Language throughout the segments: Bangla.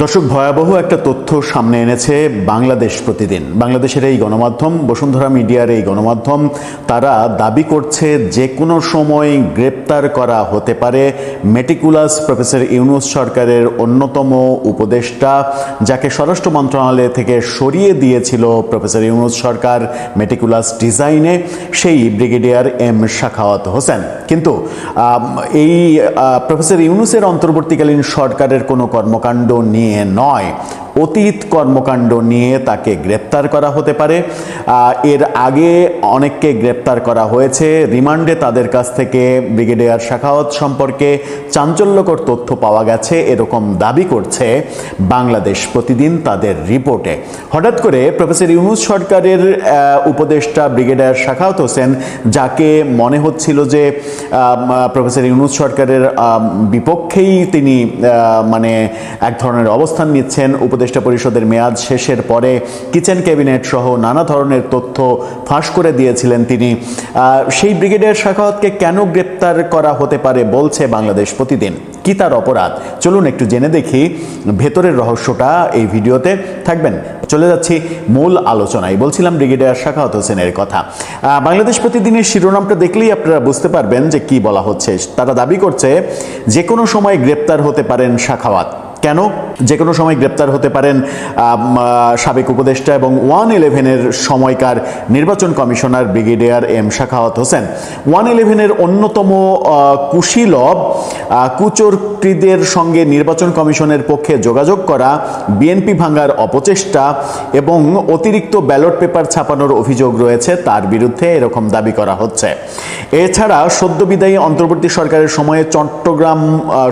দর্শক, ভয়াবহ একটা তথ্য সামনে এনেছে বাংলাদেশ প্রতিদিন। বাংলাদেশের এই গণমাধ্যম, বসুন্ধরা মিডিয়ার এই গণমাধ্যম, তারা দাবি করছে যে কোনো সময় গ্রেপ্তার করা হতে পারে মেটিকুলাস প্রফেসর ইউনূস সরকারের অন্যতম উপদেষ্টা, যাকে স্বরাষ্ট্র মন্ত্রণালয় থেকে সরিয়ে দিয়েছিল প্রফেসর ইউনূস সরকার মেটিকুলাস ডিজাইনে, সেই ব্রিগেডিয়ার এম সাখাওয়াত হোসেন। কিন্তু এই প্রফেসর ইউনূসের অন্তর্বর্তীকালীন সরকারের কোনো কর্মকাণ্ড নিয়ে নয়, অতীত কর্মকাণ্ড নিয়ে তাকে গ্রেপ্তার করা হতে পারে। এর আগে অনেককে গ্রেপ্তার করা হয়েছে। রিমান্ডে তাদের কাছ থেকে ব্রিগেডিয়ার সাখাওয়াত সম্পর্কে চাঞ্চল্যকর তথ্য পাওয়া গেছে, এরকম দাবি করছে বাংলাদেশ প্রতিদিন তাদের রিপোর্টে। হঠাৎ করে প্রফেসর ইউনূস সরকারের উপদেষ্টা ব্রিগেডিয়ার সাখাওয়াত হোসেন, যাকে মনে হচ্ছিল যে প্রফেসর ইউনূস সরকারের বিপক্ষেই তিনি মানে এক ধরনের অবস্থান নিচ্ছেন, উপদেষ্টা পরিষদের মেয়াদ শেষের পরে কিচেন ক্যাবিনেট সহ নানা ধরনের তথ্য ফাঁস করে দিয়েছিলেন তিনি, সেই ব্রিগেডিয়ার সাখাওয়াতকে কেন গ্রেপ্তার করা হতে পারে বলছে বাংলাদেশ প্রতিদিন। কি তার অপরাধ? চলুন একটু জেনে দেখি ভেতরের রহস্যটা এই ভিডিওতে। থাকবেন, চলে যাচ্ছি মূল আলোচনায়। বলছিলাম ব্রিগেডিয়ার সাখাওয়াত হোসেনের কথা। বাংলাদেশ প্রতিদিনের শিরোনামটা দেখলেই আপনারা বুঝতে পারবেন যে কি বলা হচ্ছে। তারা দাবি করছে যে কোনো সময় গ্রেপ্তার হতে পারেন সাখাওয়াত। কেন যে কোনো সময় গ্রেপ্তার হতে পারেন সাবেক উপদেষ্টা এবং 111-এর সময়কার নির্বাচন commissioner brigadier M Sakhawat Hossain? 111-এর অন্যতম কুশীলব কুচক্রীদের সঙ্গে নির্বাচন কমিশনের পক্ষে যোগাযোগ করা, বিএনপি ভাঙার অপচেষ্টা এবং অতিরিক্ত ব্যালট পেপার ছাপানোর অভিযোগ রয়েছে তার বিরুদ্ধে, এরকম দাবি করা হচ্ছে। এছাড়া সদ্যবিদায়ী অন্তর্বর্তী সরকারের সময়ে চট্টগ্রাম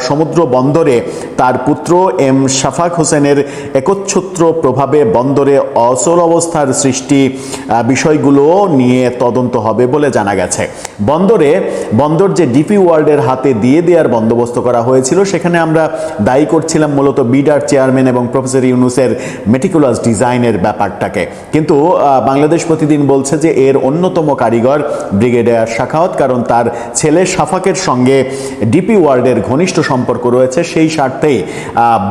সমুদ্র বন্দরে তার পুত্র এম শাফাক হোসেনের একচ্ছত্র প্রভাবে বন্দরে অচল অবস্থার সৃষ্টি, বিষয়গুলো নিয়ে তদন্ত হবে বলে জানা গেছে। বন্দর যে ডিপি ওয়ার্ল্ডের হাতে দিয়ে দেওয়ার বন্দোবস্ত করা হয়েছিল, সেখানে আমরা দায়ী করছিলাম মূলত বিডার চেয়ারম্যান এবং প্রফেসর ইউনূসের মেটিকুলাস ডিজাইনের ব্যাপারটাকে। কিন্তু বাংলাদেশ প্রতিদিন বলছে যে এর অন্যতম কারিগর ব্রিগেডিয়ার সাখাওয়াত, কারণ তার ছেলে শাফাকের সঙ্গে ডিপি ওয়ার্ল্ডের ঘনিষ্ঠ সম্পর্ক রয়েছে। সেই স্বার্থেই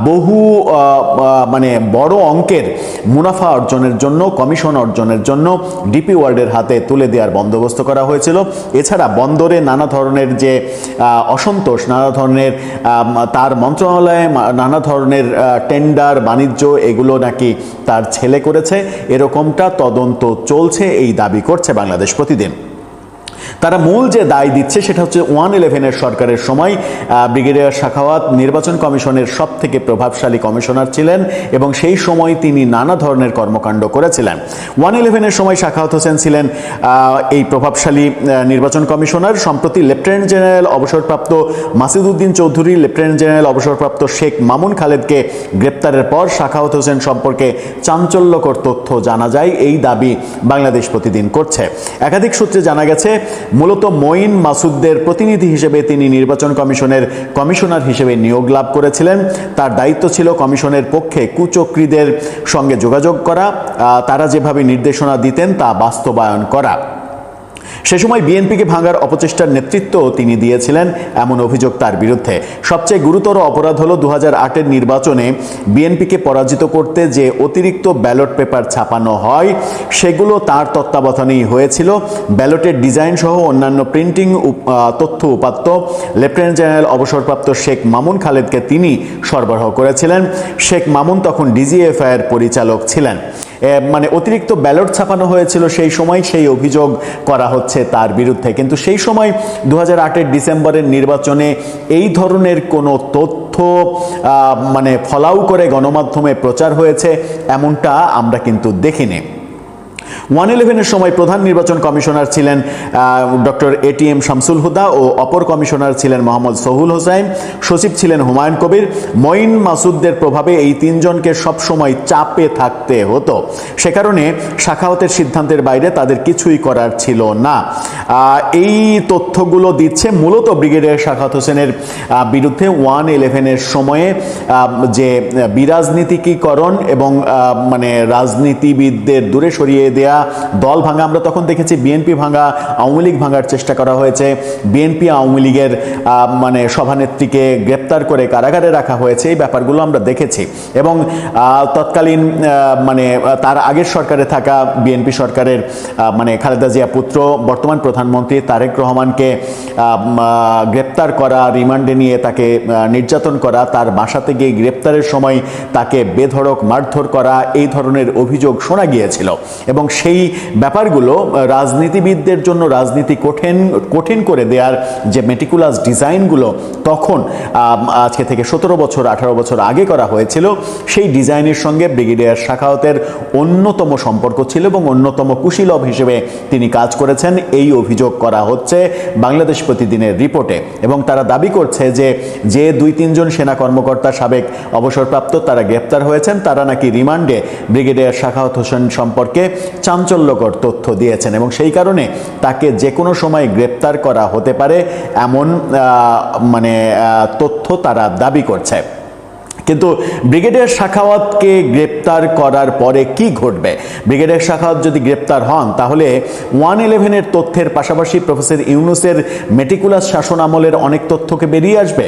বহু মানে বড় অঙ্কের মুনাফা অর্জনের জন্য, কমিশন অর্জনের জন্য ডিপি ওয়ার্ল্ডের হাতে তুলে দেওয়ার বন্দোবস্ত করা হয়েছিল। এছাড়া বন্দরে নানা ধরনের যে অসন্তোষ, নানা ধরনের তার মন্ত্রণালয়ে নানা ধরনের টেন্ডার বাণিজ্য, এগুলো নাকি তার ছেলে করেছে, এরকমটা তদন্ত চলছে, এই দাবি করছে বাংলাদেশ প্রতিদিন। তারা মূল যে দায় দিচ্ছে সেটা হচ্ছে 111-এর সরকারের সময় ব্রিগেডিয়ার সাখাওয়াত নির্বাচন কমিশনের সব থেকে প্রভাবশালী কমিশনার ছিলেন এবং সেই সময় তিনি নানা ধরনের কর্মকাণ্ড করেছিলেন। 111-এর সময় সাখাওয়াত হোসেন ছিলেন এই প্রভাবশালী নির্বাচন কমিশনার। সম্প্রতি লেফটেন্যান্ট জেনারেল অবসরপ্রাপ্ত মাসুদ উদ্দিন চৌধুরী, লেফটেন্যান্ট জেনারেল অবসরপ্রাপ্ত শেখ মামুন খালেদকে গ্রেপ্তারের পর সাখাওয়াত হোসেন সম্পর্কে চাঞ্চল্যকর তথ্য জানা যায়, এই দাবি বাংলাদেশ প্রতিদিন করছে। একাধিক সূত্রে জানা গেছে মূলত মঈন মাসুদদের প্রতিনিধি হিসেবে তিনি নির্বাচন কমিশনের কমিশনার হিসেবে নিয়োগ লাভ করেছিলেন। তার দায়িত্ব ছিল কমিশনের পক্ষে কুচক্রীদের সঙ্গে যোগাযোগ করা, তারা যেভাবে নির্দেশনা দিতেন তা বাস্তবায়ন করা। সে সময় বিএনপিকে ভাঙার অপচেষ্টার নেতৃত্ব তিনি দিয়েছিলেন, এমন অভিযোগ তার বিরুদ্ধে। সবচেয়ে গুরুতর অপরাধ হলো 2008-এর নির্বাচনে বিএনপিকে পরাজিত করতে যে অতিরিক্ত ব্যালট পেপার ছাপানো হয়, সেগুলো তার তত্ত্বাবধানেই হয়েছিল। ব্যালটের ডিজাইন সহ অন্যান্য প্রিন্টিং তথ্য উপাত্ত লেফটেন্যান্ট জেনারেল অবসরপ্রাপ্ত শেখ মামুন খালেদকে তিনি সরবরাহ করেছিলেন। শেখ মামুন তখন ডিজিএফআইয়ের পরিচালক ছিলেন। মানে অতিরিক্ত ব্যালট ছাপানো হয়েছিল সেই সময়, সেই অভিযোগ করা হচ্ছে তার বিরুদ্ধে। কিন্তু সেই সময় 2008-এর ডিসেম্বরের নির্বাচনে এই ধরনের কোনো তথ্য মানে ফলাও করে গণমাধ্যমে প্রচার হয়েছে এমনটা আমরা কিন্তু দেখিনি। 111-এর সময় প্রধান নির্বাচন কমিশনার ছিলেন ডক্টর এটিএম শামসুল হুদা ও অপর কমিশনার ছিলেন মোহাম্মদ সোহুল হোসাইন, সচিব ছিলেন হুমায়ুন কবির। মঈন মাসুদদের প্রভাবে এই তিনজনকে সবসময় চাপে থাকতে হতো, সে কারণে সাখাওয়াতের সিদ্ধান্তের বাইরে তাদের কিছুই করার ছিল না। এই তথ্যগুলো দিচ্ছে মূলত ব্রিগেডিয়ার সাখাওয়াত হোসেনের বিরুদ্ধে 111-এর সময়ে যে বিরাজনীতিকীকরণ এবং মানে রাজনীতিবিদদের দূরে সরিয়ে দেয়া, দল ভাঙা। আমরা তখন দেখেছি বিএনপি ভাঙা, আওয়ামী লীগ ভাঙার চেষ্টা করা হয়েছে। বিএনপি আওয়ামী লীগের মানে সভানেত্রীকে গ্রেপ্তার গ্রেপ্তার করে কারাগারে রাখা হয়েছে, এই ব্যাপারগুলো আমরা দেখেছি। এবং তৎকালীন মানে তার আগের সরকারে থাকা বিএনপি সরকারের মানে খালেদা জিয়া পুত্র বর্তমান প্রধানমন্ত্রী তারেক রহমানকে গ্রেপ্তার করা, রিমান্ডে নিয়ে তাকে নির্যাতন করা, তার বাসাতে গিয়ে গ্রেপ্তারের সময় তাকে বেধড়ক মারধর করা, এই ধরনের অভিযোগ শোনা গিয়েছিল। এবং সেই ব্যাপারগুলো রাজনীতিবিদদের জন্য রাজনীতি কঠিন করে দেওয়ার যে মেটিকুলাস ডিজাইনগুলো তখন আজকে থেকে 17 বছর 18 বছর আগে করা হয়েছিল, সেই ডিজাইনের সঙ্গে ব্রিগেডিয়ার সাখাওয়াতের অন্যতম সম্পর্ক ছিল এবং অন্যতম কুশীলব হিসেবে তিনি কাজ করেছেন, এই অভিযোগ করা হচ্ছে বাংলাদেশ প্রতিদিনের রিপোর্টে। এবং তারা দাবি করছে যে 2-3 জন সেনা কর্মকর্তা সাবেক অবসরপ্রাপ্ত তারা গ্রেপ্তার হয়েছেন, তারা নাকি রিমান্ডে ব্রিগেডিয়ার সাখাওয়াত হোসেন সম্পর্কে চাঞ্চল্যকর তথ্য দিয়েছেন এবং সেই কারণে তাকে যে কোনো সময় গ্রেপ্তার করা হতে পারে এমন মানে তথ্য তারা দাবি করছে। কিন্তু ব্রিগেডিয়ার সাখাওয়াতকে গ্রেপ্তার করার পরে কি ঘটবে? ব্রিগেডিয়ার সাখাওয়াত যদি গ্রেপ্তার হন তাহলে 111-এর তথ্যের পাশাপাশি প্রফেসর ইউনূসের মেটিকুলাস শাসন আমলের অনেক তথ্যকে বেরিয়ে আসবে,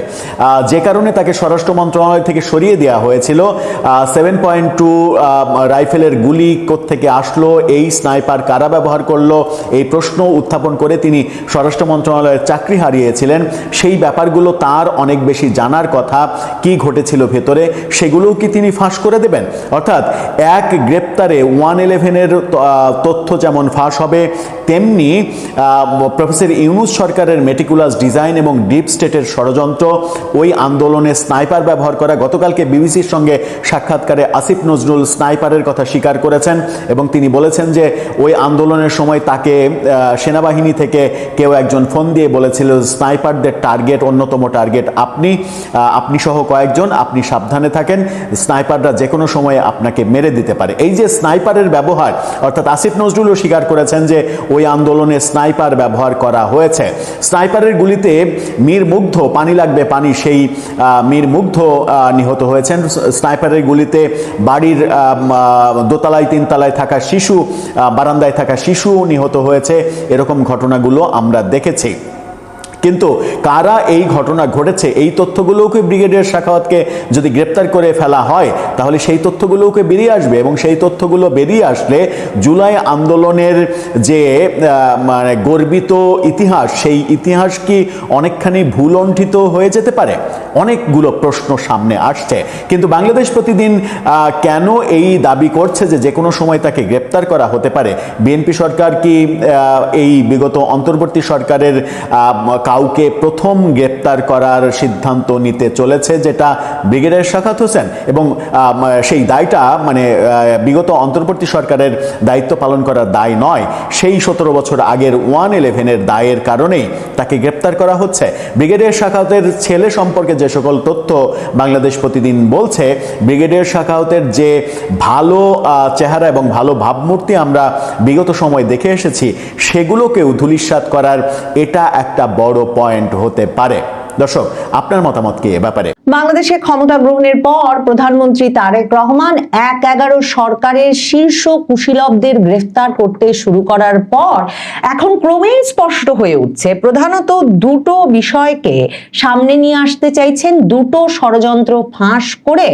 যে কারণে তাকে স্বরাষ্ট্র মন্ত্রণালয় থেকে সরিয়ে দেওয়া হয়েছিল। 7.2 রাইফেলের গুলি কোত্থেকে আসলো, এই স্নাইপার কারা ব্যবহার করলো, এই প্রশ্ন উত্থাপন করে তিনি স্বরাষ্ট্র মন্ত্রণালয়ের চাকরি হারিয়েছিলেন। সেই ব্যাপারগুলো তার অনেক বেশি জানার কথা, কি ঘটেছিল ভেতরে সেগুলোও কি তিনি ফাঁস করে দেবেন? অর্থাৎ এক গ্রেপ্তারে 111-এর তথ্য যেমন ফাঁস হবে, তেমনি প্রফেসর ইউনূস সরকারের মেটিকুলাস ডিজাইন এবং ডিপ স্টেটের ষড়যন্ত্র, ওই আন্দোলনে স্নাইপার ব্যবহার করা। গতকালকে বিবিসির সঙ্গে সাক্ষাৎকারে আসিফ নজরুল স্নাইপারের কথা স্বীকার করেছেন এবং তিনি বলেছেন যে ওই আন্দোলনের সময় তাকে সেনাবাহিনী থেকে কেউ একজন ফোন দিয়ে বলেছিল স্নাইপারদের টার্গেট, অন্যতম টার্গেট আপনি সহ কয়েকজন, আপনি সাবধানে থাকেন, স্নাইপাররা যে কোনো সময়ে আপনাকে মেরে দিতে পারে। এই যে স্নাইপারের ব্যবহার, অর্থাৎ আসিফ নজরুলও স্বীকার করেছেন যে ওই আন্দোলনে স্নাইপার ব্যবহার করা হয়েছে। স্নাইপারের গুলিতে মীর মুগ্ধ, পানি লাগবে পানি, সেই মীর মুগ্ধ নিহত হয়েছেন। স্নাইপারের গুলিতে বাড়ির দোতলায় 3 তলায় থাকা শিশু, বারান্দায় থাকা শিশু নিহত হয়েছে। এরকম ঘটনাগুলো আমরা দেখেছি। কিন্তু কারা এই ঘটনা ঘটেছে এই তথ্যগুলোকে ব্রিগেডিয়ার সাখাওয়াতকে যদি গ্রেপ্তার করে ফেলা হয় তাহলে সেই তথ্যগুলোকে বেরিয়ে আসবে এবং সেই তথ্যগুলো বেরিয়ে আসলে জুলাই আন্দোলনের যে মানে গর্বিত ইতিহাস, সেই ইতিহাস কি অনেকখানি ভুলণ্ঠিত হয়ে যেতে পারে? অনেকগুলো প্রশ্ন সামনে আসছে। কিন্তু বাংলাদেশ প্রতিদিন কেন এই দাবি করছে যে কোনো সময় তাকে গ্রেপ্তার করা হতে পারে? বিএনপি সরকার কি এই বিগত অন্তর্বর্তী সরকারের কাউকে প্রথম গ্রেপ্তার করার সিদ্ধান্ত নিতে চলেছে, যেটা ব্রিগেডিয়ার সাখাওয়াত হোসেন? এবং সেই দায়টা মানে বিগত অন্তর্বর্তী সরকারের দায়িত্ব পালন করার দায় নয়, সেই 17 বছর আগের 111-এর দায়ের কারণেই তাকে গ্রেপ্তার করা হচ্ছে। ব্রিগেডিয়ার সাখাওয়াতের ছেলে সম্পর্কে যে সকল তথ্য বাংলাদেশ প্রতিদিন বলছে, ব্রিগেডিয়ার সাখাওয়াতের যে ভালো চেহারা এবং ভালো ভাবমূর্তি আমরা বিগত সময় দেখে এসেছি, সেগুলোকেও ধূলিসাৎ করার এটা একটা বড় পয়েন্ট হতে পারে। দর্শক, আপনার মতামত কি এ ব্যাপারে? বাংলাদেশে ক্ষমতা গ্রহণের পর প্রধানমন্ত্রী তারেক রহমান 1-11 সরকারের শীর্ষ কুশীলবদের গ্রেফতার করতে শুরু করার পর এখন ক্রমেই স্পষ্ট হয়ে উঠছে প্রধানত দুটো বিষয়কে সামনে নিয়ে আসতে চাইছেন, দুটো ষড়যন্ত্র ফাঁস করে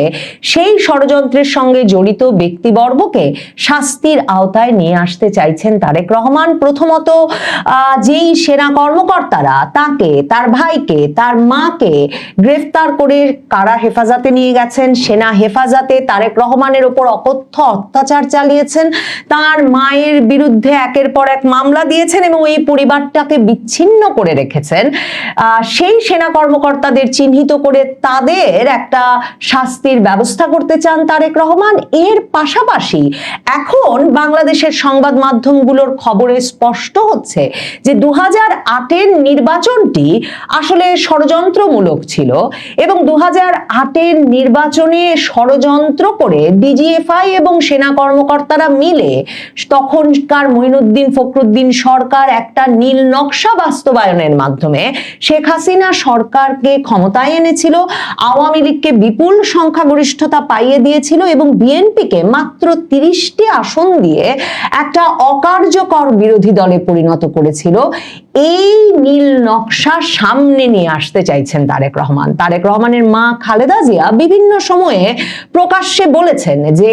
সেই ষড়যন্ত্রের সঙ্গে জড়িত ব্যক্তিবর্গকে শাস্তির আওতায় নিয়ে আসতে চাইছেন তারেক রহমান। প্রথমত যেই সেনা কর্মকর্তারা তাকে, তার ভাইকে, তার মাকে গ্রেফতার করে কারা হেফাজতে নিয়ে গেছেন, সেনা হেফাজতে তারেক রহমানের উপর অকথ্য অত্যাচার চালিয়েছেন, তার মায়ের বিরুদ্ধে একের পর এক মামলা দিয়েছেন এবং এই পরিবারটাকে বিচ্ছিন্ন করে রেখেছেন, সেই সেনা কর্মকর্তাদের চিহ্নিত করে তাদের একটা শাস্তির ব্যবস্থা করতে চান তারেক রহমান। এর পাশাপাশি এখন বাংলাদেশের সংবাদ মাধ্যমগুলোর খবরে স্পষ্ট হচ্ছে যে 2008-এর নির্বাচনটি আসলে ষড়যন্ত্রমূলক ছিল এবং 2008-এর নির্বাচনে ষড়যন্ত্র করে ডিজিএফআই এবং সেনা কর্মকর্তারা মিলে তখনকার মঈনুদ্দিন ফখরুদ্দিন সরকার একটা নীল নকশা বাস্তবায়নের মাধ্যমে শেখ হাসিনা সরকারকে ক্ষমতায় এনেছিল, আওয়ামী লীগকে বিপুল সংখ্যাগরিষ্ঠতা পাইয়ে দিয়েছিল এবং বিএনপিকে মাত্র 30টি আসন দিয়ে একটা অকার্যকর বিরোধী দলে পরিণত করেছিল। এই নীল নকশা সামনে নিয়ে আসতে চাইছেন তারেক রহমান। তারেক রহমানের মা খালেদা জিয়া বিভিন্ন সময়ে প্রকাশ্যে বলেছেন যে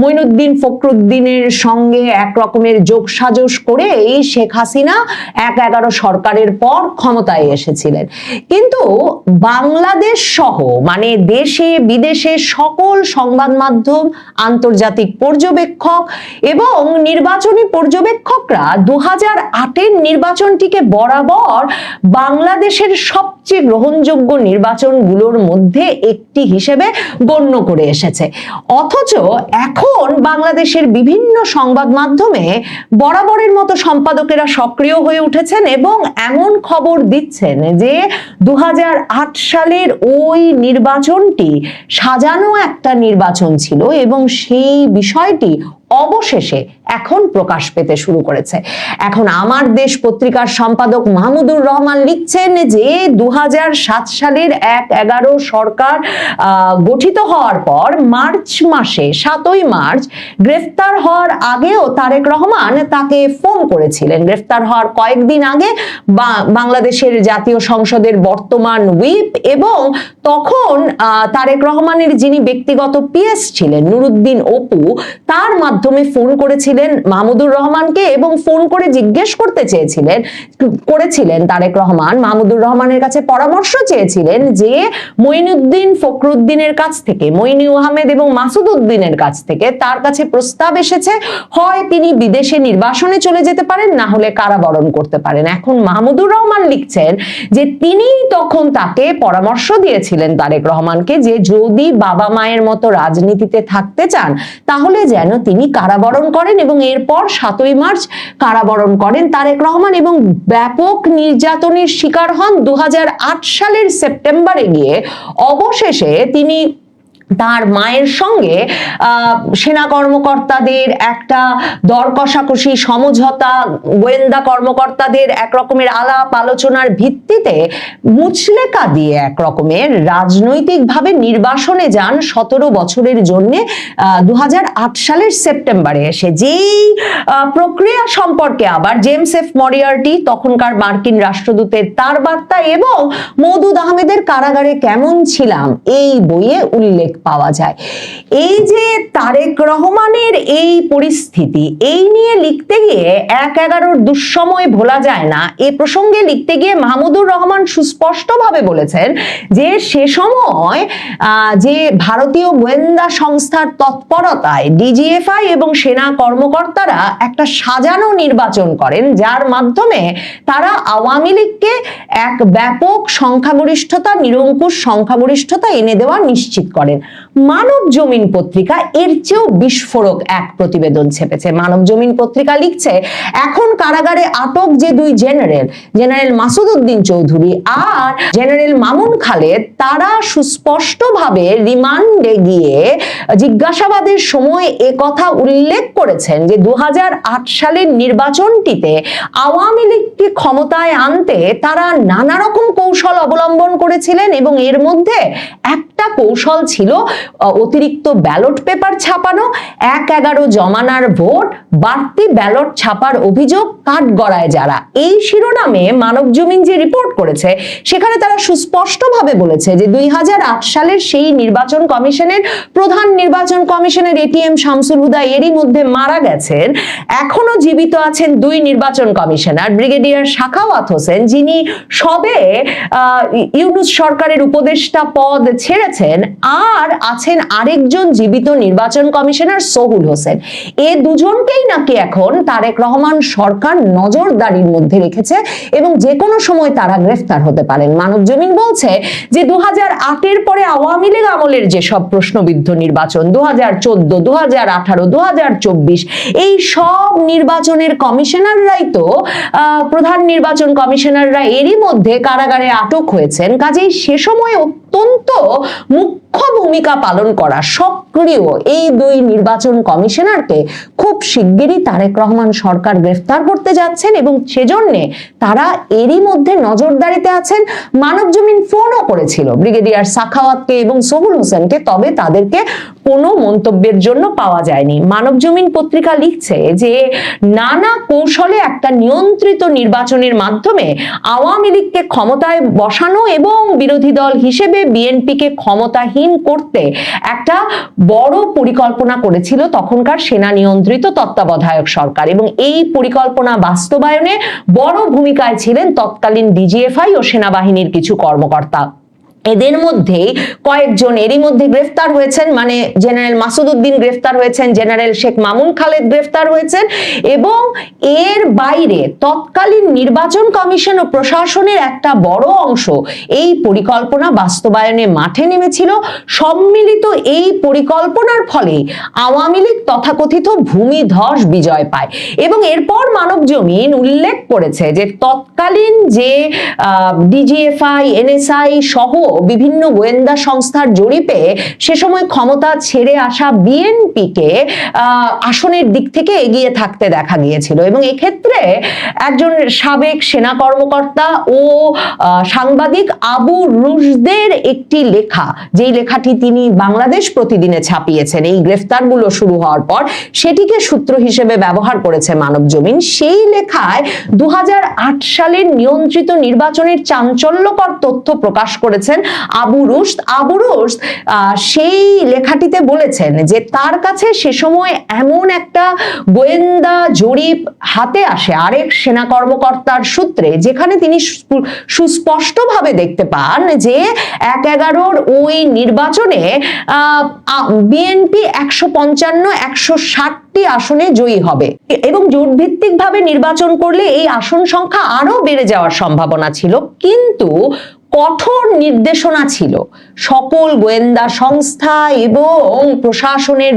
মঈনুদ্দিন ফখরুদ্দিনের সঙ্গে এক রকমের যোগসাজশ করে এই শেখ হাসিনা ১/১১ সরকারের পর ক্ষমতায় এসেছিলেন। কিন্তু বাংলাদেশ সহ মানে দেশে বিদেশে সকল সংবাদ মাধ্যম, আন্তর্জাতিক পর্যবেক্ষক এবং নির্বাচনী পর্যবেক্ষকরা ২০০৮-এর নির্বাচনটিকে বরাবর বাংলাদেশের সবচেয়ে গ্রহণযোগ্য নির্বাচনগুলোর মধ্যে একটি হিসেবে গণ্য করে এসেছে। অথচ এখন বাংলাদেশের বিভিন্ন সংবাদ মাধ্যমে বরাবরের মতো সম্পাদকেরা সক্রিয় হয়ে উঠেছেন এবং এমন খবর দিচ্ছেন যে ২০০৮ সালের ওই নির্বাচনটি সাজানো একটা নির্বাচন ছিল এবং সেই বিষয়টি অবশেষে এখন প্রকাশ পেতে শুরু করেছে। এখন আমার দেশ পত্রিকার সম্পাদক মাহমুদুর রহমান লিখছেন যে ২০০৭ সালের ১/১১ সরকার গঠিত হওয়ার পর মার্চ মাসে ৭ই মার্চ গ্রেফতার হওয়ার আগেও তারেক রহমান তাকে ফোন করেছিলেন। গ্রেফতার হওয়ার কয়েকদিন আগে বাংলাদেশের জাতীয় সংসদের বর্তমান হুইপ এবং তখন তারেক রহমানের যিনি ব্যক্তিগত পিএস ছিলেন নুরুদ্দিন অপু, তার মাধ্যমে ফোন করেছিলেন মাহমুদুর রহমানকে এবং ফোন করে জিজ্ঞেস করেছিলেন তারেক রহমান মাহমুদুর রহমানের কাছে পরামর্শ চেয়েছিলেন যে মঈনুদ্দিন ফখরুদ্দিনের কাছ থেকে, মঈনী আহমেদ এবং মাসুদ উদ্দিনের কাছ থেকে তার কাছে প্রস্তাব এসেছে, হয় তিনি বিদেশে নির্বাসনে চলে যেতে পারেন, না হলে কারাবরণ করতে পারেন। এখন মাহমুদুর রহমান লিখছেন যে তিনি তখন তাকে পরামর্শ দিয়েছিলেন তারেক রহমানকে যে যদি বাবা মায়ের মতো রাজনীতিতে থাকতে চান তাহলে যেন তিনি কারাবরণ করেন এবং এরপর ৭ই মার্চ কারাবরণ করেন তারেক রহমান এবং ব্যাপক নির্যাতনের শিকার হন। ২০০৮ সালের সেপ্টেম্বরে গিয়ে অবশেষে তিনি তার মায়ের সঙ্গে সেনা কর্মকর্তাদের একটা দর কষাকষি সমঝোতা, গোয়েন্দা কর্মকর্তাদের এক রকমের আলাপ আলোচনার ভিত্তিতে মুচলেকা দিয়ে এক রকমের রাজনৈতিকভাবে নির্বাসনে যান ১৭ বছরের জন্য ২০০৮ সালের সেপ্টেম্বরে এসে। যেই প্রক্রিয়া সম্পর্কে আবার জেমস এফ মরিয়ার্টি, তখনকার মার্কিন রাষ্ট্রদূতের তার বার্তা এবং মওদুদ আহমেদের কারাগারে কেমন ছিলাম এই বইয়ে উল্লেখ পাওয়া যায়। এই যে তারেক রহমানের এই পরিস্থিতি, এই নিয়ে লিখতে গিয়ে ১/১১ দুঃসময় ভোলা যায় না। এ প্রসঙ্গে লিখতে গিয়ে মাহমুদুর রহমান সুস্পষ্টভাবে বলেছেন যে সে সময় যে ভারতীয় গোয়েন্দা সংস্থার তৎপরতায় ডিজিএফআই এবং সেনা কর্মকর্তারা একটা সাজানো নির্বাচন করেন যার মাধ্যমে তারা আওয়ামী লীগকে এক ব্যাপক সংখ্যাগরিষ্ঠতা, নিরঙ্কুশ সংখ্যাগরিষ্ঠতা এনে দেওয়া নিশ্চিত করেন। মানব জমিন পত্রিকা এর চেয়েও বিস্ফোরক এক প্রতিবেদন ছেপেছে। মানব জমিন পত্রিকা লিখছে এখন কারাগারে আটক যে দুই জেনারেল মাসুদ উদ্দিন চৌধুরী আর জেনারেল মামুন খালেদ, তারা সুস্পষ্টভাবে রিমান্ডে গিয়ে জিজ্ঞাসাবাদের সময় একথা উল্লেখ করেছেন যে ২০০৮ সালের নির্বাচনটিতে আওয়ামী লীগকে ক্ষমতায় আনতে তারা নানা রকম কৌশল অবলম্বন করেছিলেন এবং এর মধ্যে একটা কৌশল ছিল অতিরিক্ত ব্যালট পেপার ছাপানো, ১/১১ জমানার ভোট, বাড়তি ব্যালট ছাপার অভিযোগ, কাঠগড়ায় যারা। এই শিরোনামে মানব জমিন যে রিপোর্ট করেছে সেখানে তারা সুস্পষ্টভাবে বলেছে যে ২০০৮ সালের সেই নির্বাচন কমিশনের প্রধান নির্বাচন কমিশনের এটিএম শামসুল হুদা এরই মধ্যে মারা গেছেন। এখনো জীবিত আছেন দুই নির্বাচন কমিশনার, ব্রিগেডিয়ার সাখাওয়াত হোসেন যিনি সবে ইউনূস সরকারের উপদেষ্টা পদ ছেড়েছেন, আর আছেন আরেকজন জীবিত নির্বাচন কমিশনার সোহুল হোসেন। এ দুজনকেই নাকি এখন তারেক রহমান সরকার নজরদারির মধ্যে রেখেছে এবং যে কোনো সময় তারা গ্রেফতার হতে পারেন। মানব জমিন বলছে যে ২০০৮-এর পরে আওয়ামী লীগ আমলের যেসব প্রশ্নবিদ্ধ নির্বাচন ২০১৪, ২০১৮, ২০২৪ এই সব নির্বাচনের কমিশনাররাই তো প্রধান নির্বাচন কমিশনাররা এরই মধ্যে কারাগারে আটক হয়েছেন। কাজেই সে সময় অত্যন্ত মুখ্য ভূমিকা পালন করা সক্রিয় এই দুই নির্বাচন কমিশনারকে খুব শিগগিরই তারেক রহমান সরকার গ্রেফতার করতে যাচ্ছেন এবং সেজন্য তারা এরই মধ্যে নজরদারিতে আছেন। মানবজমিন ফোনও করেছিল ব্রিগেডিয়ার সাখাওয়াতকে এবং সোহুল হোসেনকে, তবে তাদেরকে কোনো মন্তব্যের জন্য পাওয়া যায়নি। মানবজমিন পত্রিকা লিখছে যে নানা কৌশলে একটা নিয়ন্ত্রিত নির্বাচনের মাধ্যমে আওয়ামী লীগকে ক্ষমতায় বসানো এবং বিরোধী দল হিসেবে বিএনপিকে ক্ষমতাহীন করতে একটা বড় পরিকল্পনা করেছিল তখনকার সেনা নিয়ন্ত্রিত তত্ত্বাবধায়ক সরকার, এবং এই পরিকল্পনা বাস্তবায়নে বড় ভূমিকায় ছিলেন তৎকালীন ডিজিএফআই ও সেনাবাহিনীর কিছু কর্মকর্তা। এদের মধ্যে কয়েকজন এরই মধ্যে গ্রেফতার হয়েছেন, মানে জেনারেল মাসুদ উদ্দিন গ্রেফতার হয়েছেন, জেনারেল শেখ মামুন খালেদ গ্রেফতার হয়েছেন, এবং এর বাইরে তৎকালীন নির্বাচন কমিশন ও প্রশাসনের একটা বড় অংশ এই পরিকল্পনা বাস্তবায়নে মাঠে নেমেছিল। সম্মিলিত এই পরিকল্পনার ফলে আওয়ামী লীগ তথাকথিত ভূমিধস বিজয় পায়। এবং এরপর মানবজমিন উল্লেখ করেছে যে তৎকালীন যে ডিজিএফআই, এনএসআই সহ বিভিন্ন গোয়েন্দা সংস্থার জরিপে সে সময় ক্ষমতা ছেড়ে আসা বিএনপিকে আসনের দিক থেকে এগিয়ে থাকতে দেখা গিয়েছিল, এবং এক্ষেত্রে একজন সাবেক সেনা কর্মকর্তা ও সাংবাদিক আবু রুশদের একটি লেখা, যেই লেখাটি তিনি বাংলাদেশ প্রতিদিনে ছাপিয়েছেন এই গ্রেফতারগুলো শুরু হওয়ার পর, সেটিকে সূত্র হিসেবে ব্যবহার করেছে মানবজমিন। সেই লেখায় 2008 সালের নিয়ন্ত্রিত নির্বাচনের চাঞ্চল্যকর তথ্য প্রকাশ করেছেন আবু রুশদ সেই লেখাটিতে বলেছেন যে তার কাছে সে সময় এমন একটা গোয়েন্দা জরিপ হাতে আসে আরেক সেনা কর্মকর্তার সূত্রে, যেখানে তিনি সুস্পষ্টভাবে দেখতে পান যে 1/11 ওই নির্বাচনে বিএনপি 155-160টি আসনে জয়ী হবে এবং জোটভিত্তিক ভাবে নির্বাচন করলে এই আসন সংখ্যা আরো বেড়ে যাওয়ার সম্ভাবনা ছিল। কিন্তু কঠোর নির্দেশনা ছিল সকল গোয়েন্দা সংস্থা এবং প্রশাসনের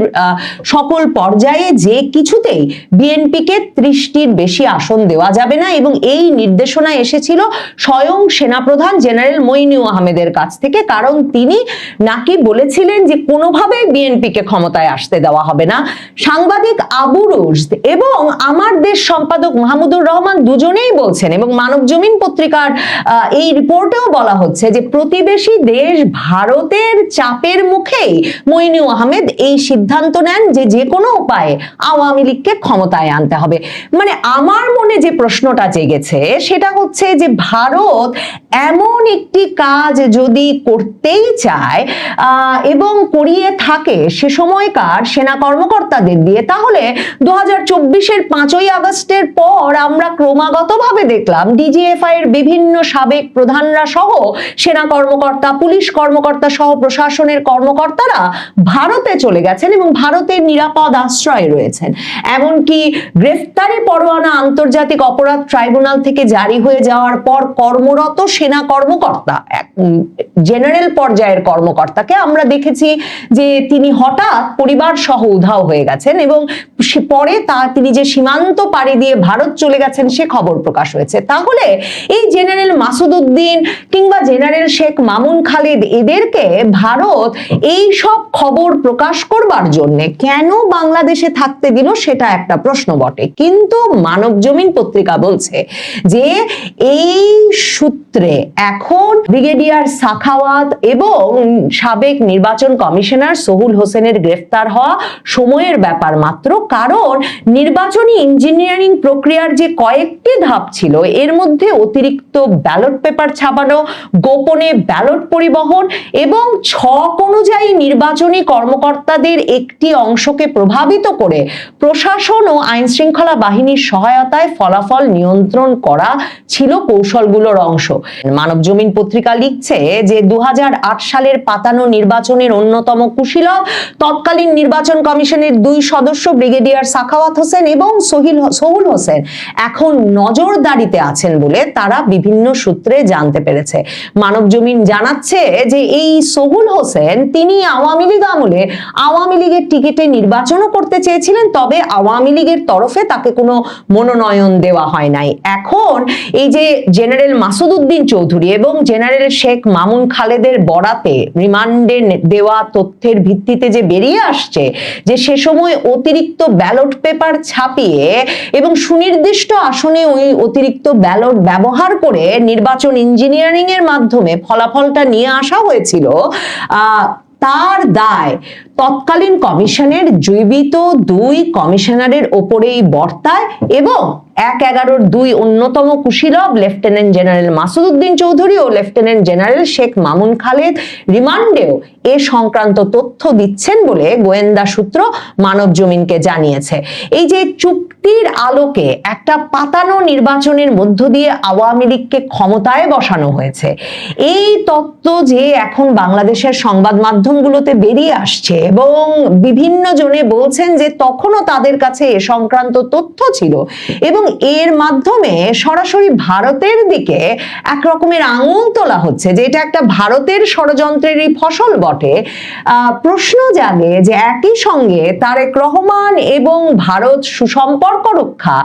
সকল পর্যায়ে যে কিছুতেই বিএনপিকে 30টির বেশি আসন দেওয়া যাবে না, এবং এই নির্দেশনা এসেছিল স্বয়ং সেনাপ্রধান জেনারেল মইনু আহমেদের কাছ থেকে, কারণ তিনি নাকি বলেছিলেন যে কোনোভাবেই বিএনপিকে ক্ষমতায় আসতে দেওয়া হবে না। সাংবাদিক আবু রুশদ এবং আমার দেশ সম্পাদক মাহমুদুর রহমান দুজনেই বলছেন, এবং মানবজমিন পত্রিকার এই রিপোর্টেও বলা হচ্ছে যে প্রতিবেশী দেশ ভারতের চাপের মুখেই মইনু আহমেদ এই সিদ্ধান্ত নেন যে যে কোনো উপায়ে আওয়ামী লীগকে ক্ষমতায় আনতে হবে। মানে আমার মনে যে প্রশ্নটা জেগেছে সেটা হচ্ছে যে ভারত এমন একটি কাজ যদি করতেই চায় এবং করিয়ে থাকে সে সময়কার সেনা কর্মকর্তাদের দিয়ে, তাহলে 2024-এর 5ই আগস্টের পর আমরা ক্রমাগতভাবে দেখলাম ডিজিএফআই এর বিভিন্ন সাবেক প্রধানরা সহ সেনা কর্মকর্তা, পুলিশ কর্মকর্তা সহ প্রশাসনের কর্মকর্তারা ভারতে চলে গেছেন এবং ভারতের নিরাপদ আশ্রয়ে রয়েছেন। এমনকি গ্রেফতারি পরোয়ানা আন্তর্জাতিক অপরাধ ট্রাইব্যুনাল থেকে জারি হয়ে যাওয়ার পর কর্মরত সেনা কর্মকর্তা, জেনারেল পর্যায়ের কর্মকর্তাকে আমরা দেখেছি যে তিনি হঠাৎ পরিবার সহ উধাও হয়ে গেছেন, এবং পরে তিনি যে সীমান্ত পাড়ি দিয়ে ভারত চলে গেছেন সে খবর প্রকাশ হয়েছে। তাহলে এই জেনারেল মাসুদ উদ্দিন কিংবা জেনারেল শেখ মামুন খালেদ এদেরকে ভারত এই সব খবর প্রকাশ করবার জন্য কেন বাংলাদেশে থাকতে দিল সেটা একটা প্রশ্ন বটে। কিন্তু মানবজমিন পত্রিকা বলছে যে এই সূত্রে এখন ব্রিগেডিয়ার সাখাওয়াত এবং সাবেক নির্বাচন কমিশনার সোহুল হোসেনের গ্রেফতার হওয়া সময়ের ব্যাপার মাত্র, কারণ নির্বাচনী ইঞ্জিনিয়ারিং প্রক্রিয়ার যে কয়েকটি ধাপ ছিল এর মধ্যে অতিরিক্ত ব্যালট পেপার ছাপানো, গোপনে ব্যালট পরিবহন এবং ছক অনুযায়ী নির্বাচনী কর্মকর্তাদের একটি অংশকে প্রভাবিত করে প্রশাসন ও আইন শৃঙ্খলা বাহিনীর সহায়তায় ফলাফল নিয়ন্ত্রণ করা ছিল কৌশলগুলোর অংশ। মানবজমিন পত্রিকা লিখছে যে 2008 সালের পাতানো নির্বাচনের অন্যতম কুশীলব তৎকালীন নির্বাচন কমিশনের 2 সদস্য ব্রিগেডিয়ার সাখাওয়াত হোসেন এবং সোহুল হোসেন এখন নজরদারিতে আছেন বলে তারা বিভিন্ন সূত্রে জানতে পেরেছে। মানব জমিন জানাচ্ছে যে এই সোহুল হোসেন তিনি আওয়ামী লীগ আমলে আওয়ামী লীগের টিকিটে নির্বাচনও করতে চেয়েছিলেন, তবে আওয়ামী লীগের তরফে তাকে কোনো মনোনয়ন দেওয়া হয় নাই। এখন এই যে জেনারেল মাসুদ উদ্দিন চৌধুরী এবং জেনারেল শেখ মামুন খালেদের বরাতে রিমান্ডে দেওয়া তথ্যের ভিত্তিতে যে বেরিয়ে আসছে যে সে সময় অতিরিক্ত ব্যালট পেপার ছাপিয়ে এবং সুনির্দিষ্ট আসনে ওই অতিরিক্ত ব্যালট ব্যবহার করে নির্বাচন ইঞ্জিনিয়ারিং এর মাধ্যমে ফলাফলটা নিয়ে আসা হয়েছিল, তার দায় তৎকালীন কমিশনের জীবিত 2 কমিশনারের ওপরেই বর্তায় এবং 1-11-2 অন্যতম কুশীলব লেফটেন্যান্ট জেনারেল মাসুদ উদ্দিন চৌধুরী ও লেফটেন্যান্ট জেনারেল শেখ মামুন খালেদ রিমান্ডেও এ সংক্রান্ত তথ্য দিচ্ছেন বলে গোয়েন্দা সূত্র মানব জমিনকে জানিয়েছে। এই যে চুক্তির আলোকে একটা পাতানো নির্বাচনের মধ্য দিয়ে আওয়ামী লীগকে ক্ষমতায় বসানো হয়েছে, এই তত্ত্ব যে এখন বাংলাদেশের সংবাদ মাধ্যমগুলোতে বেরিয়ে আসছে এবং বিভিন্ন জনে বলছেন যে তখনও তাদের কাছে এ সংক্রান্ত তথ্য ছিল এবং এর মাধ্যমে সরাসরি ভারতের দিকে এক রকমের আঙুল তোলা হচ্ছে যে এটা একটা ভারতের ষড়যন্ত্রেরই ফসল বটে। প্রশ্ন জাগে যে একই সঙ্গে তারেক রহমান এবং ভারত সুসম্পর্ক রক্ষা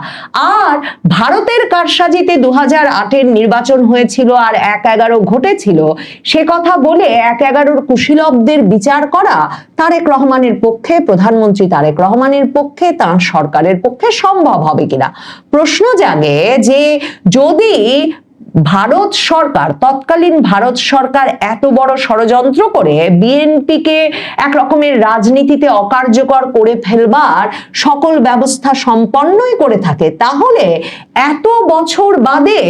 আর ভারতের কারসাজিতে 2008-এর নির্বাচন হয়েছিল আর 1-11 ঘটেছিল সে কথা বলে 1-11-র কুশীলবদের বিচার করা তারেক রহমানের পক্ষে, প্রধানমন্ত্রী তারেক রহমানের পক্ষে, তার সরকারের পক্ষে সম্ভব হবে কিনা। প্রশ্ন জাগে যে যদি ভারত সরকার, তৎকালীন ভারত সরকার এত বড় ষড়যন্ত্র করে বিএনপিকে এক রকমের রাজনীতিতে অকার্যকর করে ফেলবার সকল ব্যবস্থা সম্পন্নই করে থাকে, তাহলে এত বছর বাদে,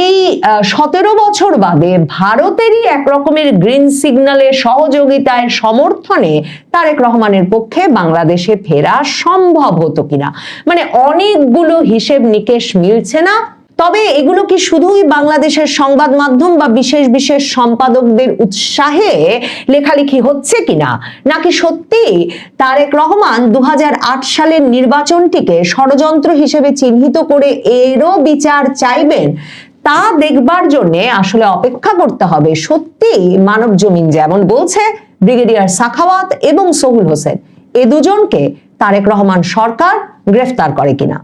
এই 17 বছর বাদে ভারতেরই এক রকমের গ্রিন সিগন্যালে সহযোগিতায় সমর্থনে তারেক রহমানের পক্ষে বাংলাদেশে ফেরা সম্ভব হতো কিনা। মানে অনেকগুলো হিসেব নিকেশ মিলছে না। তবে এগুলো কি শুধুই বাংলাদেশের সংবাদ মাধ্যম বা বিশেষ বিশেষ সম্পাদকদের উৎসাহে লেখালেখি হচ্ছে কিনা, নাকি সত্যি তারেক রহমান 2008 সালের নির্বাচনটিকে ষড়যন্ত্র হিসেবে চিহ্নিত করে এরও বিচার চাইবেন, তা দেখবার জন্য আসলে অপেক্ষা করতে হবে। সত্যি মানব জমিন যেমন বলছে ব্রিগেডিয়ার সাখাওয়াত এবং সোহুল হোসেন এ দুজনকে তারেক রহমান সরকার গ্রেফতার করে কিনা।